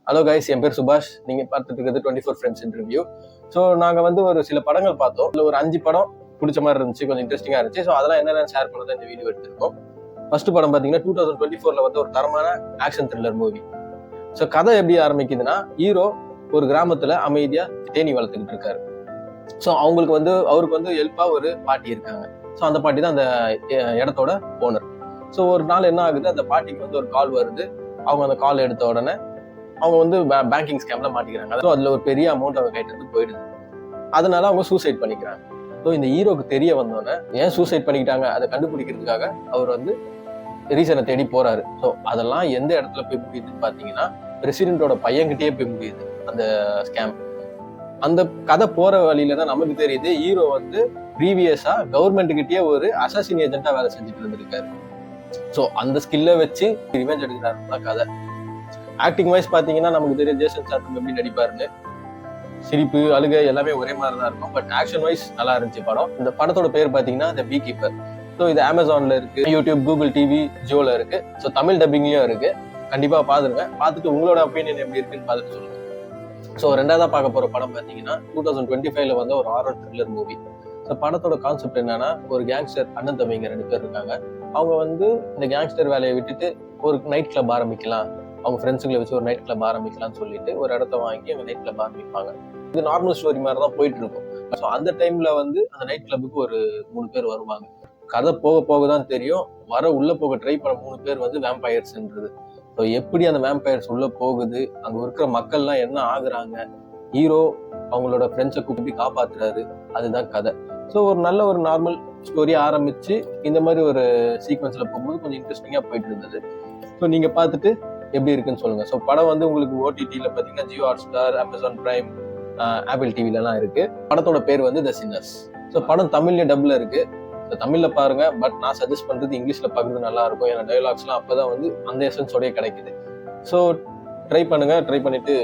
Hello guys, என் பேர் சுபாஷ். நீங்க பார்த்துட்டு இருக்கிறது 24 ஃப்ரெண்ட்ஸ் இன்டர்வியூ. ஸோ நாங்க வந்து ஒரு சில படங்கள் பார்த்தோம். இல்லை ஒரு 5 படம் பிடிச்ச மாதிரி இருந்துச்சு, கொஞ்சம் இன்ட்ரெஸ்டிங்கா இருந்துச்சு. ஸோ அதெல்லாம் என்னென்ன ஷேர் பண்ணதான் இந்த வீடியோ எடுத்திருக்கோம். ஃபர்ஸ்ட் படம் பார்த்தீங்கன்னா 2024 வந்து ஒரு தரமான ஆக்ஷன் த்ரில்லர் மூவி. ஸோ கதை எப்படி ஆரம்பிக்குதுன்னா, ஹீரோ ஒரு கிராமத்துல அமைதியா தேனி வளர்த்துக்கிட்டு இருக்காரு. ஸோ அவருக்கு வந்து ஹெல்ப்பா ஒரு பாட்டி இருக்காங்க. ஸோ அந்த பாட்டி தான் அந்த இடத்தோட ஓனர். ஸோ ஒரு நாள் என்ன ஆகுது, அந்த பாட்டிக்கு வந்து ஒரு கால் வருது. அவங்க அந்த கால் எடுத்த உடனே அவங்க வந்து பேங்கிங் ஸ்கேம்ல மாட்டிக்கிறாங்க. ஸோ அதுல ஒரு பெரிய அமௌண்ட் அவங்க கைட்டு வந்து போயிடுது. அதனால அவங்க சூசைட் பண்ணிக்கிறாங்க. ஸோ இந்த ஹீரோக்கு தெரிய வந்தோடனே ஏன் சூசைட் பண்ணிக்கிட்டாங்க அதை கண்டுபிடிக்கிறதுக்காக அவர் வந்து ரீசனை தேடி போறாரு. ஸோ அதெல்லாம் எந்த இடத்துல போய் முடியுதுன்னு பாத்தீங்கன்னா, பிரசிடென்ட்டோட பையன்கிட்டயே போய் முடியுது அந்த ஸ்கேம். அந்த கதை போற வழியில தான் நமக்கு தெரியுது, ஹீரோ வந்து ப்ரீவியஸா கவர்மெண்ட் கிட்டயே ஒரு அசாசின் ஏஜென்ட்டா வேலை செஞ்சுட்டு இருந்திருக்காரு. ஸோ அந்த ஸ்கில்லை வச்சு ரிவெஞ்ச் எடுக்கிறாருன்னா கதை. ஆக்டிங் வைஸ் பாத்தீங்கன்னா நமக்கு தெரியும் ஜேசன் ஸ்டாத்தம் எப்படி நடிப்பாருன்னு. சிரிப்பு, அழுகை எல்லாமே ஒரே மாதிரி தான் இருக்கும். பட் ஆக்ஷன் வைஸ் நல்லா இருந்துச்சு படம். இந்த படத்தோட பேர் பாத்தீங்கன்னா த பீ கீப்பர். ஸோ இது அமேசான்ல இருக்கு, யூடியூப், கூகுள் டிவி, ஜியோல இருக்கு. ஸோ தமிழ் டப்பிங்லயும் இருக்கு. கண்டிப்பா பாத்துருங்க. பார்த்துட்டு உங்களோட ஒப்பீனியன் எப்படி இருக்குன்னு பார்த்துட்டு சொல்லுங்க. ஸோ ரெண்டாவதா பார்க்க போற படம் பாத்தீங்கன்னா 2025 வந்து ஒரு ஹாரர் த்ரில்லர் மூவி. ஸோ படத்தோட கான்செப்ட் என்னன்னா, ஒரு கேங்ஸ்டர் அண்ணன் தம்பிங்க 2 பேர் இருக்காங்க. அவங்க வந்து இந்த கேங்ஸ்டர் வேலையை விட்டுட்டு ஒரு நைட் கிளப் ஆரம்பிக்கலாம், அவங்க ஃப்ரெண்ட்ஸுங்களை வச்சு ஒரு நைட் கிளப் ஆரம்பிக்கலாம்னு சொல்லிட்டு ஒரு இடத்த வாங்கி அவங்க நைட் கிளப் ஆரம்பிப்பாங்க. இது நார்மல் ஸ்டோரி மாதிரி தான் போயிட்டு இருக்கும். ஸோ அந்த டைம்ல வந்து அந்த நைட் கிளப்புக்கு ஒரு 3 பேர் வருவாங்க. கதை போக போக தான் தெரியும், உள்ள போக ட்ரை பண்ண 3 பேர் வந்து வேம்பயர்ஸ்ன்றது. ஸோ எப்படி அந்த வேம்பயர்ஸ் உள்ள போகுது, அங்க இருக்கிற மக்கள்லாம் என்ன ஆகுறாங்க, ஹீரோ அவங்களோட ஃப்ரெண்ட்ஸை கூப்பிட்டு காப்பாத்துறாரு, அதுதான் கதை. ஸோ ஒரு நல்ல ஒரு நார்மல் ஸ்டோரி ஆரம்பிச்சு இந்த மாதிரி ஒரு சீக்வன்ஸ்ல போகும்போது கொஞ்சம் இன்ட்ரெஸ்டிங்கா போயிட்டு இருந்தது. ஸோ நீங்க பார்த்துட்டு எப்படி இருக்குன்னு சொல்லுங்க. ஸோ படம் வந்து உங்களுக்கு ஓடிடியில பாத்தீங்கன்னா Jio Hotstar, Amazon prime, apple டிவில எல்லாம் இருக்கு. படத்தோட பேர் வந்து த சின்னர்ஸ். ஸோ படம் தமிழ்ல டப்ல இருக்கு. ஸோ தமிழ்ல பாருங்க. பட் நான் சஜஸ்ட் பண்றது இங்கிலீஷ்ல பாக்குறது நல்லா இருக்கும். ஏன்னா டயலாக்ஸ்லாம் அப்பதான் வந்து அந்த எசன்ஸோடய கிடைக்குது. ஸோ ட்ரை பண்ணுங்க. ட்ரை பண்ணிட்டு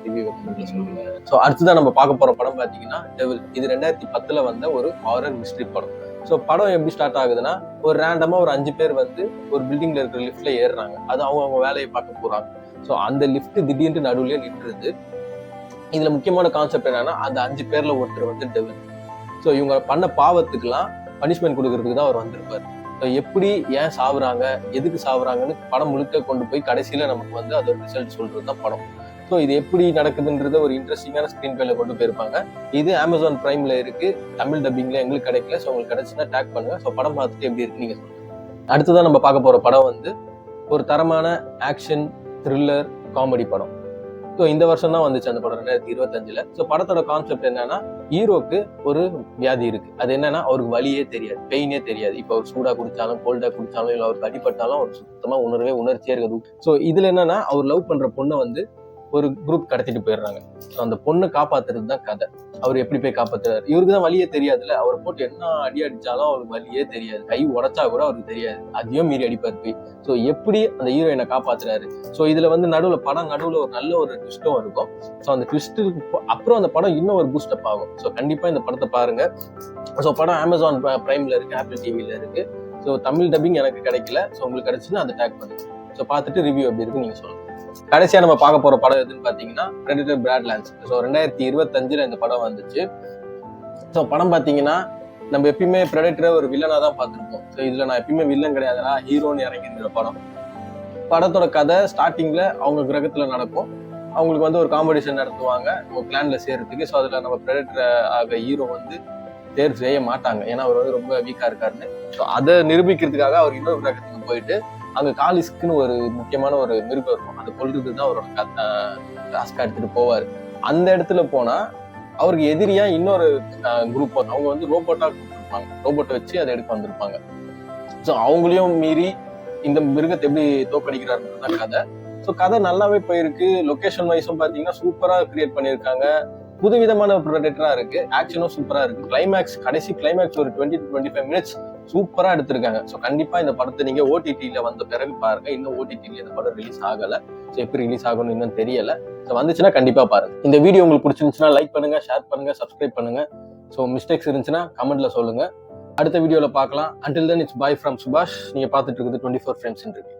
ரிவ்யூ சொல்லுங்க. ஸோ அடுத்ததான் நம்ம பார்க்க போற படம் பாத்தீங்கன்னா டெவில். இது 2010 வந்த ஒரு ஹாரர் மிஸ்ட்ரி படம். ஸோ படம் எப்படி ஸ்டார்ட் ஆகுதுன்னா, ஒரு ரேண்டமா ஒரு 5 பேர் வந்து ஒரு பில்டிங்ல இருக்கிற லிஃப்ட்ல ஏறுறாங்க. அது அவங்க வேலையை பார்க்க போறாங்க. ஸோ அந்த லிஃப்ட் திடீர்னு நடுவுலயே நின்றுது. இதுல முக்கியமான கான்செப்ட் என்னன்னா, அந்த 5 பேர்ல ஒருத்தர் வந்து டெவில். ஸோ இவங்க பண்ண பாவத்துக்குலாம் பனிஷ்மெண்ட் கொடுக்கறதுக்கு தான் அவர் வந்திருப்பாரு. ஸோ எப்படி, ஏன் சாவுறாங்க, எதுக்கு சாவுறாங்கன்னு படம் முழுக்க கொண்டு போய் கடைசியில நமக்கு வந்து அதோட ரிசல்ட் சொல்றது தான் படம். ஸோ இது எப்படி நடக்குதுன்றத ஒரு இன்ட்ரெஸ்டிங்கான ஸ்கிரீன் பிளேல கொண்டு போயிருப்பாங்க. இது அமேசான் பிரைம்ல இருக்கு. தமிழ் டப்பிங்ல எங்களுக்கு கிடைக்கல. ஸோ உங்களுக்கு கிடைச்சுன்னா டேக் பண்ணுங்க. ஸோ படம் பார்த்துட்டு எப்படி இருக்கு நீங்க சொல்லுங்க. அடுத்ததான் நம்ம பார்க்க போற படம் வந்து ஒரு தரமான ஆக்ஷன் த்ரில்லர் காமெடி படம். ஸோ இந்த வருஷம் தான் வந்துச்சு அந்த படம், 2025. ஸோ படத்தோட கான்செப்ட் என்னன்னா, ஹீரோக்கு ஒரு வியாதி இருக்கு. அது என்னன்னா, அவருக்கு வலியே தெரியாது, பெயினே தெரியாது. இப்போ அவர் சூடா குடிச்சாலும், கோல்டா குடிச்சாலும், இல்லை அவருக்கு அடிப்பட்டாலும் அவர் சுத்தமா உணர்ச்சியே இருக்காது. ஸோ இதுல என்னன்னா, அவர் லவ் பண்ற பொண்ணை வந்து ஒரு குரூப் கடத்திட்டு போயிடுறாங்க. ஸோ அந்த பொண்ணை காப்பாத்துறது தான் கதை. அவர் எப்படி போய் காப்பாத்துறாரு, இவருக்கு தான் வலியே தெரியாதுல்ல. அவரை போட்டு என்ன அடி அடிச்சாலும் அவருக்கு வலியே தெரியாது, கை உடைச்சா கூட அவருக்கு தெரியாது, அதையும் மீறி அடிப்பார் போய். ஸோ எப்படி அந்த ஹீரோயினை காப்பாத்துறாரு. ஸோ இதுல வந்து படம் நடுவுல ஒரு நல்ல ஒரு ட்விஸ்டும் இருக்கும். ஸோ அந்த ட்விஸ்ட்டுக்கு அப்புறம் அந்த படம் இன்னும் ஒரு பூஸ்டப் ஆகும். ஸோ கண்டிப்பா இந்த படத்தை பாருங்க. ஸோ படம் அமேசான் பிரைம்ல இருக்கு, ஆப்பிள் டிவில இருக்கு. ஸோ தமிழ் டப்பிங் எனக்கு கிடைக்கல. ஸோ உங்களுக்கு கிடைச்சுன்னா அதை டேக் பண்ணுங்க. ஸோ பார்த்துட்டு ரிவ்யூ எப்படி இருக்கு நீங்க சொல்லுங்க. கடைசியா நம்ம பார்க்க போற படம் எதுன்னு பாத்தீங்கன்னா பிரெடிட்டர் பேட்லேண்ட்ஸ். ஸோ 2025 இந்த படம் வந்துச்சு. ஸோ படம் பாத்தீங்கன்னா, நம்ம எப்பயுமே பிரெடிட்டரை ஒரு வில்லனா தான் பார்த்திருப்போம். ஸோ இதுல நான் எப்பயுமே வில்லன் கிடையாதுனா ஹீரோன்னு இறங்கிருக்கிற படம். படத்தோட கதை ஸ்டார்டிங்ல அவங்க கிரகத்துல நடக்கும். அவங்களுக்கு வந்து ஒரு காம்படிஷன் நடத்துவாங்க ஒரு பிளான்ல சேர்றதுக்கு. ஸோ அதுல நம்ம பிரெடிட்டர் ஆக ஹீரோ வந்து தேர்வு செய்ய மாட்டாங்க, ஏன்னா அவர் வந்து ரொம்ப வீக்கா இருக்காருன்னு. ஸோ அதை நிரூபிக்கிறதுக்காக அவர் இன்னொரு கிரகத்துக்கு போயிட்டு அங்க காலிஸ்க்குன்னு ஒரு முக்கியமான ஒரு மிருகம் இருக்கும், அதை கொல்றதுக்கு தான் அவரோட டாஸ்கா எடுத்துட்டு போவாரு. அந்த இடத்துல போனா அவருக்கு எதிரியா இன்னொரு குரூப், அவங்க வந்து ரோபோட்டா கொடுத்துருப்பாங்க. ரோபோட்டை வச்சு அதை எடுக்க வந்திருப்பாங்க. ஸோ அவங்களையும் மீறி இந்த மிருகத்தை எப்படி தோக்கடிக்கிறாருன்றதுதான் கதை. ஸோ கதை நல்லாவே போயிருக்கு. லொகேஷன் வைஸும் பாத்தீங்கன்னா சூப்பரா கிரியேட் பண்ணியிருக்காங்க. புதுவிதமான ப்ரொடக்டரா இருக்கு. ஆக்ஷனும் சூப்பரா இருக்கு. கடைசி கிளைமேக்ஸ் ஒரு 20 to 25 மினிட்ஸ் சூப்பரா எடுத்திருக்காங்க. ஸோ கண்டிப்பா இந்த படத்தை நீங்க ஓடிடியில வந்த பிறகு பாருங்க. இன்னும் ஓடிடியில இந்த படம் ரிலீஸ் ஆகல. ஸோ எப்படி ரிலீஸ் ஆகணும்னு இன்னும் தெரியல. ஸோ வந்துச்சுன்னா கண்டிப்பா பாருங்க. இந்த வீடியோ உங்களுக்கு பிடிச்சிருந்துச்சுன்னா லைக் பண்ணுங்க, ஷேர் பண்ணுங்க, சப்ஸ்கிரைப் பண்ணுங்க. ஸோ மிஸ்டேக்ஸ் இருந்துச்சுன்னா கமெண்ட்ல சொல்லுங்க. அடுத்த வீடியோல பார்க்கலாம். Until then, it's bye from Subhash. நீங்க பார்த்துட்டு இருக்குது 24 Frames இன்டர்வியூ.